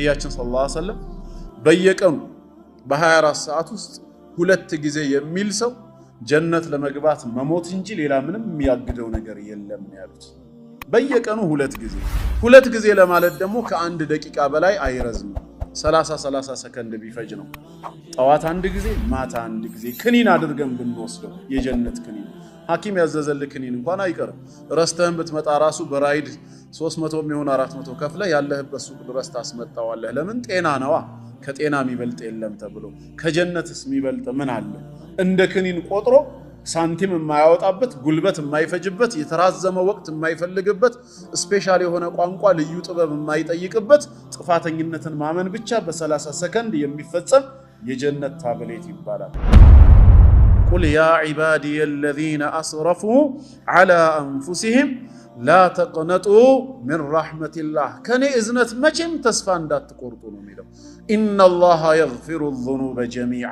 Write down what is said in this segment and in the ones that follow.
ነቢያችን ሰለላሁ ዐለይሂ ወሰለም በየቀኑ በ24 ሰዓት ውስጥ 2 ጊዜ የሚል ሰው ጀነት ለመግባት መሞት እንጂ ሌላ ምንም የሚያግደው ነገር የለም ያሉት። በየቀኑ 2 ጊዜ ለማለት ደግሞ ከ1 ደቂቃ በላይ አይረዝም። 30 ሰከንድ ቢፈጅ ነው። ጠዋት 1 ጊዜ፣ ማታ 1 ጊዜ ክኒን አድርገን ብንወስደው የጀነት ክኒን ሐኪም ያዘዘልህ ክኒን እንኳን አይቀርም። ረስተህን ብትመጣ ራሱ በራይድ 300 የሚሆን 400 ከፍለ ያለህበት ሱቅ ድረስ ታስመጣዋለህ። ለምን? ጤና ነዋ። ከጤና የሚበልጥ የለም ተብሎ ከጀነትስ የሚበልጥ ምን አለ? እንደ ክኒን ቆጥሮ ሳንቲም የማያወጣበት ጉልበት የማይፈጅበት የተራዘመ ወቅት የማይፈልግበት ስፔሻል የሆነ ቋንቋ ልዩ ጥበብ የማይጠይቅበት ጥፋተኝነትን ማመን ብቻ በ30 ሰከንድ የሚፈጸም የጀነት ታብሌት ይባላል። ቁል ያ ዒባዲየ አለዚነ አስረፉ ዐላ አንፉሲሂም ላ ተቅነጡ ሚን ረሕመቲላህ ከኔ እዝነት መቼም ተስፋ እንዳትቆርጡ ነው የሚለው። ኢነላሃ የግፊሩ ዙኑበ ጀሚዓ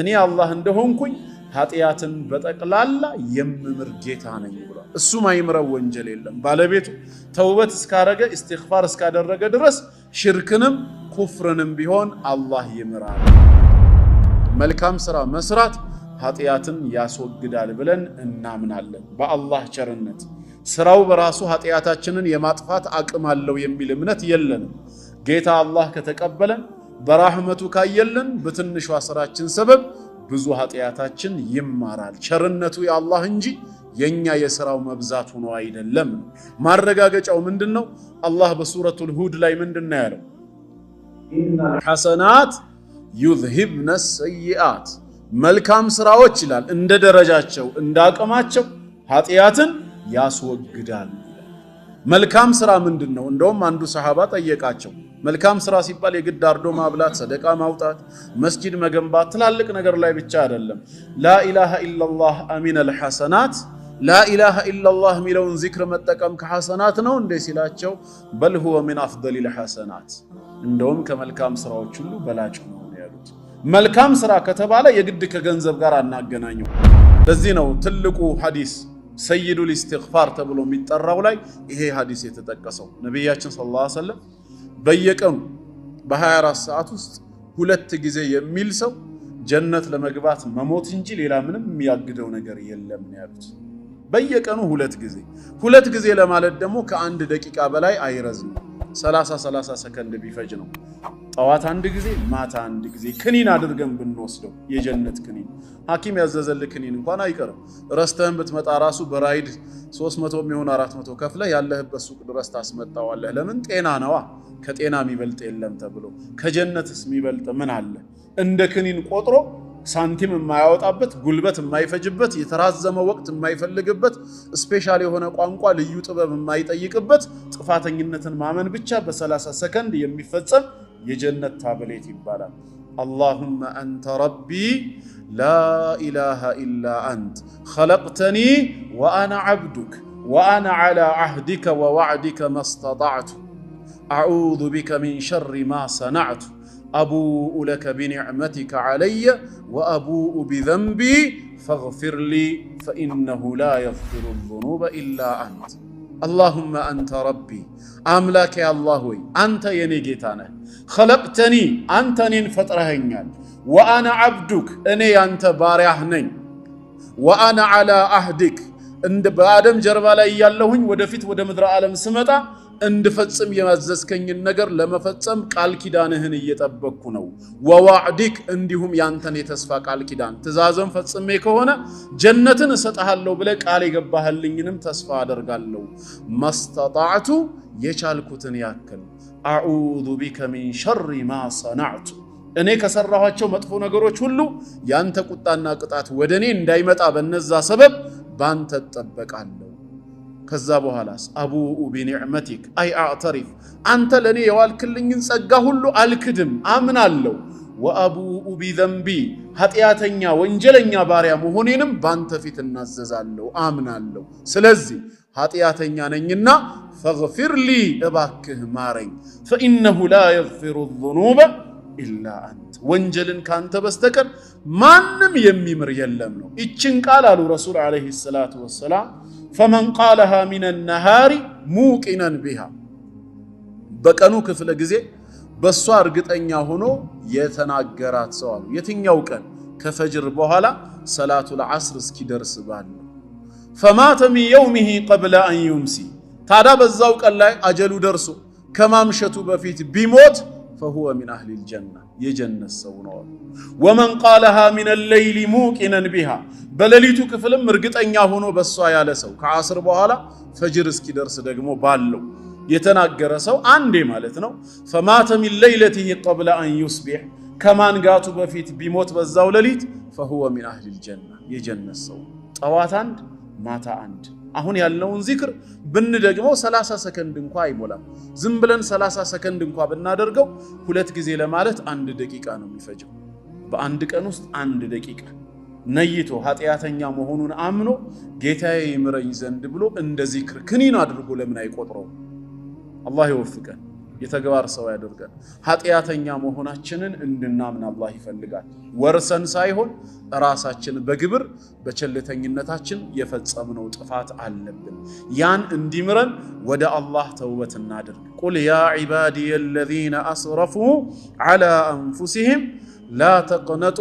እኔ አላህ እንደሆንኩኝ ኃጢአትን በጠቅላላ የምምር ጌታ ነኝ ብሏል። እሱ ማይምረው ወንጀል የለም። ባለቤቱ ተውበት እስካረገ ኢስቲግፋር እስካደረገ ድረስ ሽርክንም ኩፍርንም ቢሆን አላህ ይምራል። መልካም ስራ መስራት ኃጢአትን ያስወግዳል ብለን እናምናለን በአላህ ቸርነት። ስራው በራሱ ኃጢአታችንን የማጥፋት አቅም አለው የሚል እምነት የለንም። ጌታ አላህ ከተቀበለን በራህመቱ ካየልን በትንሿ ስራችን ሰበብ ብዙ ኃጢአታችን ይማራል። ቸርነቱ የአላህ እንጂ የኛ የሥራው መብዛት ሆኖ አይደለም። ማረጋገጫው ምንድነው? አላህ በሱረቱል ሁድ ላይ ምንድነው ያለው? ኢነል ሐሰናት ዩዝሂብነ ሰይአት መልካም ስራዎች ይላል እንደ ደረጃቸው እንደ አቅማቸው ኃጢአትን ያስወግዳል። መልካም ስራ ምንድነው? እንደውም አንዱ ሰሃባ ጠየቃቸው። መልካም ስራ ሲባል የግድ አርዶ ማብላት፣ ሰደቃ ማውጣት፣ መስጂድ መገንባት ትላልቅ ነገር ላይ ብቻ አይደለም። ላኢላሃ ኢላላህ አሚነል ሐሰናት ላኢላሃ ኢላላህ ሚለውን ዚክር መጠቀም ከሐሰናት ነው እንዴ ሲላቸው፣ በል ሁወ ሚን አፍደሊል ሐሰናት እንደውም ከመልካም ስራዎች ሁሉ በላጭ ነው ያሉት። መልካም ስራ ከተባለ የግድ ከገንዘብ ጋር አናገናኘው። ለዚህ ነው ትልቁ ሐዲስ ሰይዱል ኢስቲግፋር ተብሎ የሚጠራው ላይ ይሄ ሐዲስ የተጠቀሰው። ነብያችን ሰለላሁ ዐለይሂ ወሰለም በየቀኑ በ24 ሰዓት ውስጥ 2 ጊዜ የሚል ሰው ጀነት ለመግባት መሞት እንጂ ሌላ ምንም የሚያግደው ነገር የለም ያሉት። በየቀኑ 2 ጊዜ ለማለት ደግሞ ከ1 ደቂቃ በላይ አይረዝም። 30 ሰከንድ ቢፈጅ ነው። ጠዋት 1 ጊዜ፣ ማታ 1 ጊዜ ክኒን አድርገን ብንወስደው የጀነት ክኒን ሐኪም ያዘዘልህ ክኒን እንኳን አይቀርም። ረስተህን ብትመጣ ራሱ በራይድ 300 የሚሆን 400 ከፍለ ያለህበት ሱቅ ድረስ ታስመጣዋለህ። ለምን? ጤና ነዋ። ከጤና የሚበልጥ የለም ተብሎ ከጀነትስ የሚበልጥ ምን አለ? እንደ ክኒን ቆጥሮ ሳንቲም የማያወጣበት ጉልበት የማይፈጅበት የተራዘመ ወቅት የማይፈልግበት ስፔሻል የሆነ ቋንቋ ልዩ ጥበብ የማይጠይቅበት ጥፋተኝነትን ማመን ብቻ በ30 ሰከንድ የሚፈጸም የጀነት ታብሌት ይባላል። አላሁመ አንተ ረቢ ላ ኢላሃ ኢላ አንት ኸለቅተኒ ወአና ዐብዱክ ወአና ዐላ ዐህዲከ ወወዕዲከ መስተጣዕቱ አዑዙ ቢከ ሚን ሸሪ ማ ሰነዕቱ አቡኡ ለከ ቢኒዕመቲከ ዐለየ ወአቡኡ ቢዘንቢ ፈግፊር ሊ ፈኢነሁ ላ የግፊሩ ዙኑበ ኢላ አንት። አላሁመ አንተ ረቢ አምላኬ አላህ ሆይ አንተ የኔ ጌታ ነህ። ኸለቅተኒ አንተ እኔን ፈጥረኸኛል። ወአና ዐብዱክ እኔ ያንተ ባሪያህ ነኝ። ወአና ዐላ ዐህዲክ እንደ በአደም ጀርባ ላይ ያለሁኝ ወደፊት ወደ ምድረ ዓለም ስመጣ እንድፈጽም የማዘዝከኝን ነገር ለመፈጸም ቃል ኪዳንህን እየጠበቅኩ ነው። ወዋዕዲክ እንዲሁም ያንተን የተስፋ ቃል ኪዳን ትእዛዝን ፈጽሜ ከሆነ ጀነትን እሰጥሃለሁ ብለህ ቃል የገባህልኝንም ተስፋ አደርጋለሁ። መስተጣዕቱ የቻልኩትን ያክል አዑዙ ቢከ ሚን ሸሪ ማ ሰነዕቱ እኔ ከሰራኋቸው መጥፎ ነገሮች ሁሉ ያንተ ቁጣና ቅጣት ወደኔ እንዳይመጣ በነዛ ሰበብ ባንተ እጠበቃለሁ። ከዛ በኋላስ አቡኡ ቢኒዕመቲክ አይ አዕተሪፍ አንተ ለኔ የዋልክልኝን ጸጋ ሁሉ አልክድም አምናለሁ። ወአቡኡ ቢዘንቢ ኃጢአተኛ ወንጀለኛ ባሪያ መሆኔንም ባንተ ፊት እናዘዛለሁ አምናለሁ። ስለዚህ ኃጢአተኛ ነኝና ፈግፊር ሊ እባክህ ማረኝ። ፈኢነሁ ላ የግፊሩ ዙኑበ ኢላ አንተ ወንጀልን ካንተ በስተቀር ማንም የሚምር የለም ነው። ይችን ቃል አሉ ረሱል ዓለይሂ ሰላቱ ወሰላም ፈመን ቃለሃ ሚነ ነሃሪ ሙቂነን ቢሃ በቀኑ ክፍለ ጊዜ በሷ እርግጠኛ ሆኖ የተናገራት ሰው አሉ። የትኛው ቀን? ከፈጅር በኋላ ሰላቱል ዐስር እስኪደርስ ባለው። ፈማተ ሚን የውሚሂ ቀብለ አን ዩምሲ ታዲያ በዛው ቀን ላይ አጀሉ ደርሶ ከማምሸቱ በፊት ቢሞት ፈሁወ ሚን አህሊል ጀና የጀነት ሰው ነው። ወመን ቃለሃ ሚነ ሌይሊ ሙቂነን ቢሃ በሌሊቱ ክፍልም እርግጠኛ ሆኖ በሷ ያለ ሰው ከዐስር በኋላ ፈጅር እስኪደርስ ደግሞ ባለው የተናገረ ሰው አንዴ ማለት ነው። ፈማተ ሚን ሌይለቲሂ ቀብለ አን ዩስቢሕ ከማንጋቱ በፊት ቢሞት በዛው ሌሊት ፈሁወ ሚን አህሊል ጀና የጀነት ሰው። ጠዋት አንድ ማታ አንድ። አሁን ያልነውን ዚክር ብንደግመው 30 ሰከንድ እንኳ አይሞላም። ዝም ብለን 30 ሰከንድ እንኳ ብናደርገው 2 ጊዜ ለማለት 1 ደቂቃ ነው የሚፈጀው። በአንድ ቀን ውስጥ 1 ደቂቃ ነይቶ ኃጢአተኛ መሆኑን አምኖ ጌታዬ ይምረኝ ዘንድ ብሎ እንደ ዚክር ክኒን አድርጎ ለምን አይቆጥረው? አላህ ይወፍቀን፣ የተግባር ሰው ያደርገን። ኃጢአተኛ መሆናችንን እንድናምን አላህ ይፈልጋል። ወርሰን ሳይሆን ራሳችን በግብር በቸልተኝነታችን የፈጸምነው ጥፋት አለብን። ያን እንዲምረን ወደ አላህ ተውበት እናድርግ። ቁል ያ ዒባዲየ አለዚነ አስረፉ ዐላ አንፉሲሂም ላ ተቅነጡ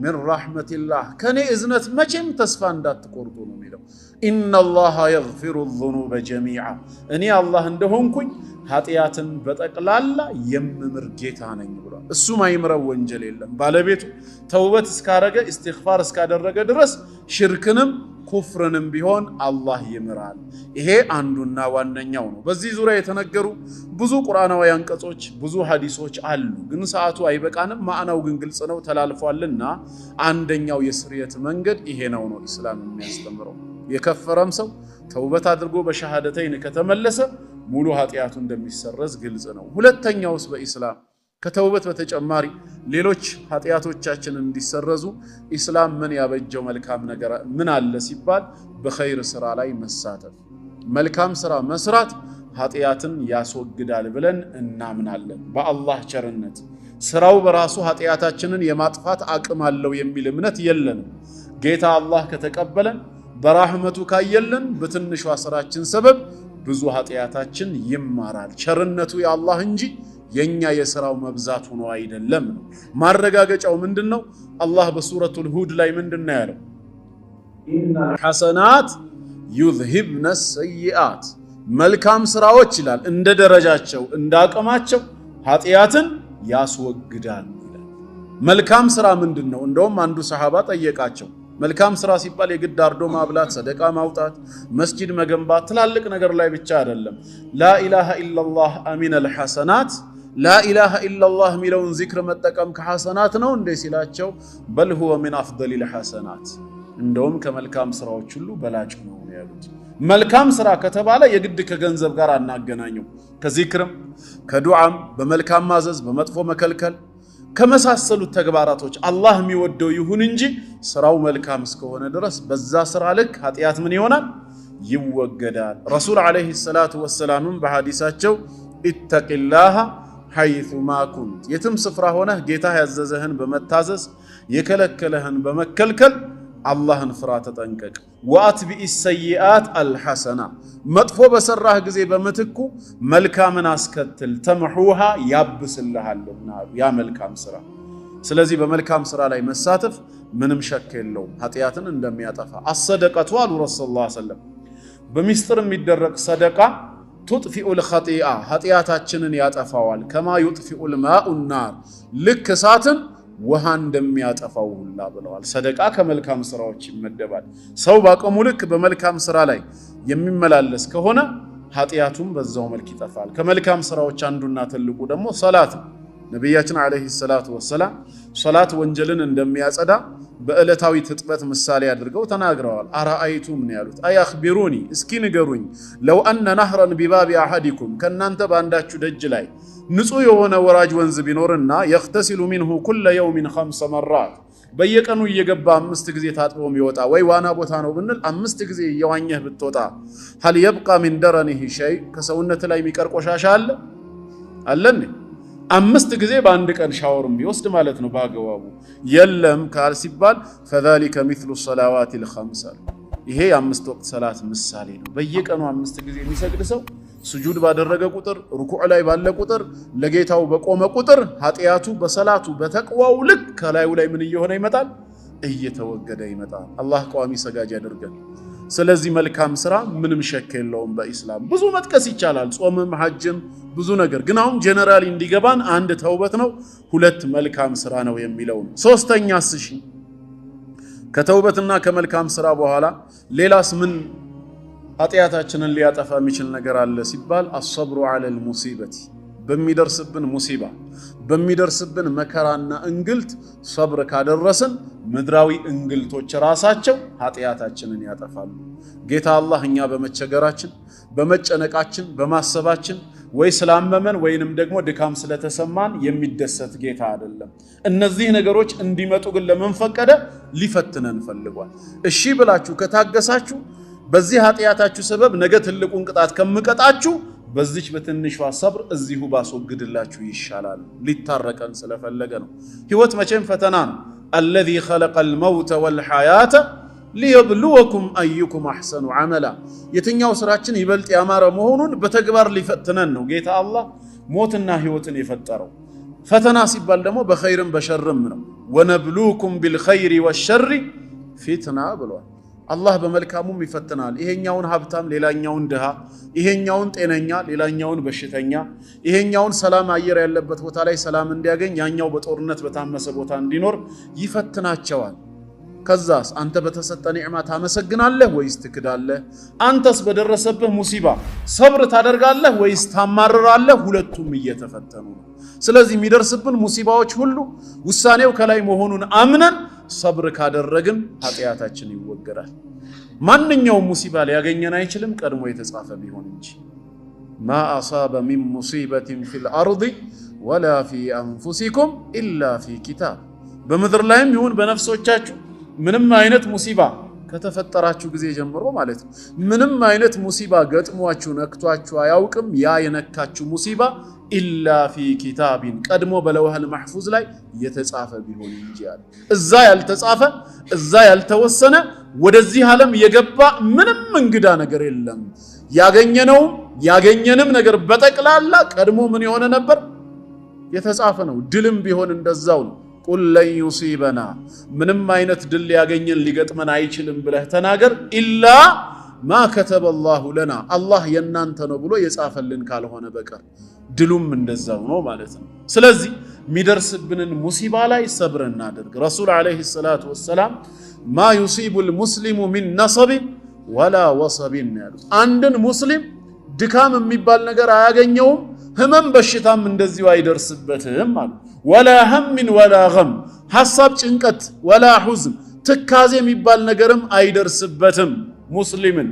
ሚን ረሕመቲላህ ከኔ እዝነት መቼም ተስፋ እንዳትቆርጡ ነው የሚለው። ኢነላሃ የግፊሩ ዙኑበ ጀሚዓ እኔ አላህ እንደሆንኩኝ ኃጢአትን በጠቅላላ የምምር ጌታ ነኝ ብሏል። እሱ ማይምረው ወንጀል የለም። ባለቤቱ ተውበት እስካረገ ኢስቲግፋር እስካደረገ ድረስ ሽርክንም ኩፍርንም ቢሆን አላህ ይምራል። ይሄ አንዱና ዋነኛው ነው። በዚህ ዙሪያ የተነገሩ ብዙ ቁርአናዊ አንቀጾች፣ ብዙ ሐዲሶች አሉ። ግን ሰዓቱ አይበቃንም። ማዕናው ግን ግልጽ ነው ተላልፏልና አንደኛው የስርየት መንገድ ይሄ ነው ኢስላም የሚያስተምረው። የከፈረም ሰው ተውበት አድርጎ በሸሃደተይን ከተመለሰ ሙሉ ኃጢአቱ እንደሚሰረዝ ግልጽ ነው። ሁለተኛውስ በኢስላም ከተውበት በተጨማሪ ሌሎች ኃጢአቶቻችን እንዲሰረዙ ኢስላም ምን ያበጀው መልካም ነገር ምን አለ ሲባል በኸይር ስራ ላይ መሳተፍ፣ መልካም ስራ መስራት ኃጢአትን ያስወግዳል ብለን እናምናለን። በአላህ ቸርነት ስራው በራሱ ኃጢአታችንን የማጥፋት አቅም አለው የሚል እምነት የለንም። ጌታ አላህ ከተቀበለን በራህመቱ ካየለን በትንሿ ስራችን ሰበብ ብዙ ኃጢአታችን ይማራል። ቸርነቱ የአላህ እንጂ የኛ የሥራው መብዛት ሆኖ አይደለም ነው። ማረጋገጫው ምንድነው? አላህ በሱረቱል ሁድ ላይ ምንድነው ያለው? ኢነል ሐሰናት ዩዝሂብነ ሰይአት መልካም ስራዎች ይላል እንደ ደረጃቸው እንደ አቅማቸው ኃጢአትን ያስወግዳል ይላል። መልካም ስራ ምንድነው? እንደውም አንዱ ሰሃባ ጠየቃቸው። መልካም ስራ ሲባል የግድ አርዶ ማብላት፣ ሰደቃ ማውጣት፣ መስጂድ መገንባት ትላልቅ ነገር ላይ ብቻ አይደለም። ላኢላሃ ኢላላህ አሚነል ሐሰናት ላኢላሃ ኢላላህ ሚለውን ዚክር መጠቀም ከሐሰናት ነው እንዴ ሲላቸው በል ሁወ ሚን አፍደሊል ሐሰናት እንደውም ከመልካም ስራዎች ሁሉ በላጭ ነው ያሉት። መልካም ስራ ከተባለ የግድ ከገንዘብ ጋር አናገናኘው። ከዚክርም ከዱዓም በመልካም ማዘዝ በመጥፎ መከልከል ከመሳሰሉት ተግባራቶች አላህ የሚወደው ይሁን እንጂ ስራው መልካም እስከሆነ ድረስ በዛ ስራ ልክ ኃጢአት ምን ይሆናል? ይወገዳል። ረሱል ዓለይሂ ሰላቱ ወሰላም በሐዲሳቸው ኢተቂላህ ሐይሱማ ኩንት የትም ስፍራ ሆነህ ጌታ ያዘዘህን በመታዘዝ የከለከለህን በመከልከል አላህን ፍራ፣ ተጠንቀቅ። ወአትቢኢ ሰይአት አልሐሰና መጥፎ በሰራህ ጊዜ በምትኩ መልካምን አስከትል፣ ተምሑሃ ያብስልሃልና ያ መልካም ስራ። ስለዚህ በመልካም ስራ ላይ መሳተፍ ምንም ሸክ የለውም ኃጢአትን እንደሚያጠፋ። አሰደቀቱ አሉ ረሱል ሰለላሁ ዐለይሂ ወሰለም በሚስጥር የሚደረግ ሰደቃ ቱጥፊኡል ኸጢአ ኃጢአታችንን ያጠፋዋል። ከማ ዩጥፊኡል ማኡ ናር ልክ እሳትን ውሃ እንደሚያጠፋው ሁላ ብለዋል። ሰደቃ ከመልካም ስራዎች ይመደባል። ሰው ባቀሙ ልክ በመልካም ስራ ላይ የሚመላለስ ከሆነ ኃጢአቱም በዛው መልክ ይጠፋል። ከመልካም ስራዎች አንዱና ትልቁ ደግሞ ሰላት ነው። ነቢያችን አለይሂ ሰላቱ ወሰላም ሰላት ወንጀልን እንደሚያጸዳ በዕለታዊ ትጥበት ምሳሌ አድርገው ተናግረዋል። አራአይቱም ነው ያሉት። አያኽቢሩኒ እስኪ ንገሩኝ፣ ለው አነ ነህረን ቢባቢ አሐዲኩም ከናንተ ባንዳችሁ ደጅ ላይ ንጹህ የሆነ ወራጅ ወንዝ ቢኖርና የኽተሲሉ ሚንሁ ኩለ የውሚን 5 መራት በየቀኑ እየገባ 5 ጊዜ ታጥቦ የሚወጣ ወይ ዋና ቦታ ነው ብንል 5 ጊዜ እየዋኘህ ብትወጣ ሀል የብቃ ሚን ደረኒሂ ሸይ ከሰውነት ላይ የሚቀር ቆሻሻ አለን? 5 ጊዜ በአንድ ቀን ሻወር የሚወስድ ማለት ነው ባገባቡ የለም ካል ሲባል ፈዛሊከ ሚስሉ ሰላዋቲል ኸምስ ይሄ የ5 ወቅት ሰላት ምሳሌ ነው። በየቀኑ 5 ጊዜ የሚሰግድ ሰው ስጁድ ባደረገ ቁጥር ሩኩዕ ላይ ባለ ቁጥር ለጌታው በቆመ ቁጥር ኃጢያቱ በሰላቱ በተቅዋው ልክ ከላዩ ላይ ምን እየሆነ ይመጣል? እየተወገደ ይመጣል። አላህ ቋሚ ሰጋጅ ያደርገን። ስለዚህ መልካም ስራ ምንም ሸክ የለውም። በኢስላም ብዙ መጥቀስ ይቻላል፣ ጾምም ሐጅም ብዙ ነገር። ግን አሁን ጀነራሊ እንዲገባን አንድ ተውበት ነው፣ ሁለት መልካም ስራ ነው የሚለው ነው። ሶስተኛስ እሺ ከተውበትና ከመልካም ስራ በኋላ ሌላስ ምን ኃጢያታችንን ሊያጠፋ የሚችል ነገር አለ ሲባል አስሰብሩ ዐለል ሙሲበቲ፣ በሚደርስብን ሙሲባ በሚደርስብን መከራና እንግልት ሰብር ካደረስን ምድራዊ እንግልቶች ራሳቸው ኃጢያታችንን ያጠፋሉ። ጌታ አላህ እኛ በመቸገራችን በመጨነቃችን በማሰባችን ወይ ስላመመን ወይንም ደግሞ ድካም ስለተሰማን የሚደሰት ጌታ አይደለም። እነዚህ ነገሮች እንዲመጡ ግን ለምን ፈቀደ? ሊፈትነን ፈልጓል። እሺ ብላችሁ ከታገሳችሁ በዚህ ኃጢያታችሁ ሰበብ ነገ ትልቁን ቅጣት ከምቀጣችሁ በዚች በትንሿ ሰብር እዚሁ ባስወግድላችሁ ይሻላል። ሊታረቀን ስለፈለገ ነው። ህይወት መቼም ፈተና ነው። አለዚ ኸለቀል መውተ ወልሐያተ ሊየብሉወኩም አዩኩም አሕሰኑ ዐመላ። የትኛው ስራችን ይበልጥ ያማረ መሆኑን በተግባር ሊፈትነን ነው ጌታ አላህ ሞትና ህይወትን የፈጠረው። ፈተና ሲባል ደግሞ በኸይርም በሸርም ነው። ወነብሉኩም ቢልኸይሪ ወሸሪ ፊትና ብሏል። አላህ በመልካሙም ይፈትናል። ይሄኛውን ሀብታም ሌላኛውን ድሃ፣ ይሄኛውን ጤነኛ ሌላኛውን በሽተኛ፣ ይሄኛውን ሰላም አየር ያለበት ቦታ ላይ ሰላም እንዲያገኝ ያኛው በጦርነት በታመሰ ቦታ እንዲኖር ይፈትናቸዋል። ከዛስ አንተ በተሰጠ ኒዕማ ታመሰግናለህ ወይስ ትክዳለህ? አንተስ በደረሰብህ ሙሲባ ሰብር ታደርጋለህ ወይስ ታማርራለህ? ሁለቱም እየተፈተኑ ነው። ስለዚህ የሚደርስብን ሙሲባዎች ሁሉ ውሳኔው ከላይ መሆኑን አምነን ሰብር ካደረግን ኃጢያታችን ይወገዳል። ማንኛውም ሙሲባ ሊያገኘን አይችልም ቀድሞ የተጻፈ ቢሆን እንጂ። ማ አሳበ ሚን ሙሲበትን ፊል አርድ ወላ ፊ አንፉሲኩም ኢላ ፊ ኪታብ። በምድር ላይም ይሁን በነፍሶቻችሁ ምንም አይነት ሙሲባ ከተፈጠራችሁ ጊዜ ጀምሮ ማለት ነው ምንም አይነት ሙሲባ ገጥሟችሁ ነክቷችሁ አያውቅም። ያ የነካችሁ ሙሲባ ኢላ ፊ ኪታቢን ቀድሞ በለውሐል መሕፉዝ ላይ የተጻፈ ቢሆን እንጂ አለ። እዛ ያልተጻፈ እዛ ያልተወሰነ ወደዚህ ዓለም የገባ ምንም እንግዳ ነገር የለም። ያገኘንም ነገር በጠቅላላ ቀድሞ ምን የሆነ ነበር? የተጻፈ ነው። ድልም ቢሆን እንደዛው ነው። ቁል ለን ዩሲበና ምንም አይነት ድል ሊያገኘን ሊገጥመን አይችልም ብለህ ተናገር። ኢላ ማ ከተበ አላሁ ለና አላህ የናንተ ነው ብሎ የጻፈልን ካልሆነ በቀር ድሉም እንደዛው ነው ማለት ነው። ስለዚህ የሚደርስብንን ሙሲባ ላይ ሰብር እናድርግ። ረሱል ዓለይሂ ሰላቱ ወሰላም ማ ዩሲቡል ሙስሊሙ ሚን ነሰቢን ወላ ወሰቢን ያሉት አንድን ሙስሊም ድካም የሚባል ነገር አያገኘውም፣ ህመም በሽታም እንደዚሁ አይደርስበትም አሉ። ወላ ሀምን ወላ ገም ሐሳብ ጭንቀት ወላ ሑዝን ትካዜ የሚባል ነገርም አይደርስበትም ሙስሊምን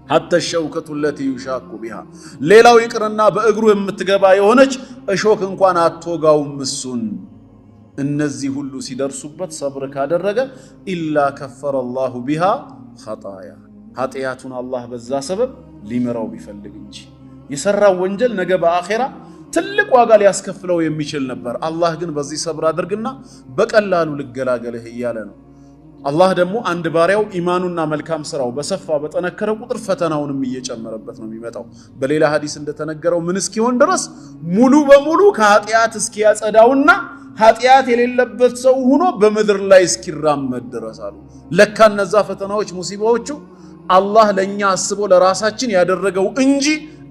ሐታ ሸውከቱ ለቲ ዩሻኩ ቢሃ ሌላው ይቅርና በእግሩ የምትገባ የሆነች እሾክ እንኳን አትወጋውም እሱን። እነዚህ ሁሉ ሲደርሱበት ሰብር ካደረገ ኢላ ከፈረ አላሁ ቢሃ ኸጣያ ኃጢያቱን አላህ በዛ ሰበብ ሊምረው ቢፈልግ እንጂ የሰራው ወንጀል ነገ በአኺራ ትልቅ ዋጋ ሊያስከፍለው የሚችል ነበር። አላህ ግን በዚህ ሰብር አድርግና በቀላሉ ልገላገልህ እያለ ነው። አላህ ደግሞ አንድ ባሪያው ኢማኑና መልካም ስራው በሰፋ በጠነከረ ቁጥር ፈተናውንም እየጨመረበት ነው የሚመጣው። በሌላ ሐዲስ እንደተነገረው ምን እስኪሆን ድረስ ሙሉ በሙሉ ከኃጢያት እስኪያጸዳውና ኃጢያት የሌለበት ሰው ሆኖ በምድር ላይ እስኪራመድ ድረስ አሉ። ለካ እነዛ ፈተናዎች ሙሲባዎቹ አላህ ለኛ አስቦ ለራሳችን ያደረገው እንጂ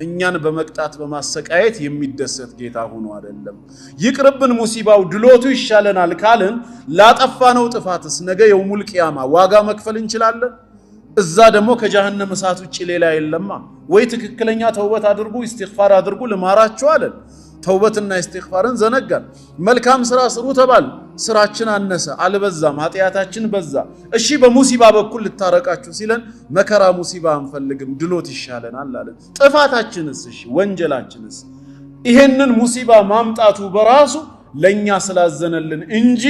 እኛን በመቅጣት በማሰቃየት የሚደሰት ጌታ ሆኖ አይደለም። ይቅርብን ሙሲባው ድሎቱ ይሻለናል ካልን ላጠፋነው ጥፋትስ ነገ የውሙል ቂያማ ዋጋ መክፈል እንችላለን? እዛ ደግሞ ከጀሃነም እሳት ውጪ ሌላ የለማ። ወይ ትክክለኛ ተውበት አድርጉ ኢስቲግፋር አድርጉ ልማራችሁ አለን። ተውበትና ኢስቲግፋርን ዘነጋን። መልካም ስራ ስሩ ተባል፣ ስራችን አነሰ አልበዛም፣ ኃጢያታችን በዛ። እሺ በሙሲባ በኩል ልታረቃችሁ ሲለን መከራ ሙሲባ አንፈልግም ድሎት ይሻለናል አለን። ጥፋታችንስ እሺ ወንጀላችንስ ይሄንን ሙሲባ ማምጣቱ በራሱ ለኛ ስላዘነልን እንጂ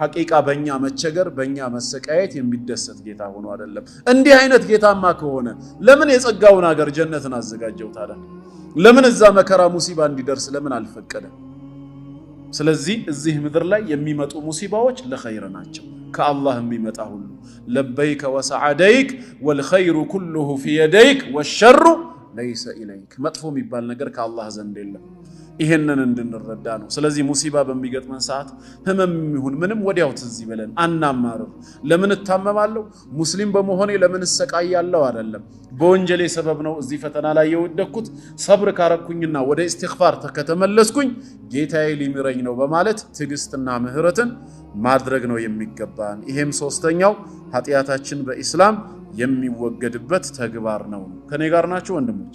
ሐቂቃ በእኛ መቸገር በእኛ መሰቃየት የሚደሰት ጌታ ሆኖ አይደለም። እንዲህ አይነት ጌታማ ከሆነ ለምን የጸጋውን ሀገር ጀነትን አዘጋጀው ታዲያ? ለምን እዛ መከራ ሙሲባ እንዲደርስ ለምን አልፈቀደ? ስለዚህ እዚህ ምድር ላይ የሚመጡ ሙሲባዎች ለኸይር ናቸው። ከአላህ የሚመጣ ሁሉ ለበይከ ወሰዓደይክ ወልኸይሩ ኩሉሁ ፊ የደይክ ወሸሩ ለይሰ ኢለይክ መጥፎ የሚባል ነገር ከአላህ ዘንድ የለም። ይሄንን እንድንረዳ ነው። ስለዚህ ሙሲባ በሚገጥመን ሰዓት ህመም ይሁን ምንም ወዲያው ትዝ ይበለን፣ አናማርር። ለምን እታመማለሁ ሙስሊም በመሆኔ ለምን እሰቃያለሁ አይደለም። በወንጀሌ ሰበብ ነው እዚህ ፈተና ላይ የወደኩት። ሰብር ካረኩኝና ወደ ኢስቲግፋር ከተመለስኩኝ ጌታዬ ሊምረኝ ነው በማለት ትዕግስትና ምህረትን ማድረግ ነው የሚገባን። ይሄም ሶስተኛው ኃጢአታችን በኢስላም የሚወገድበት ተግባር ነው። ከኔ ጋር ናችሁ ወንድሞች?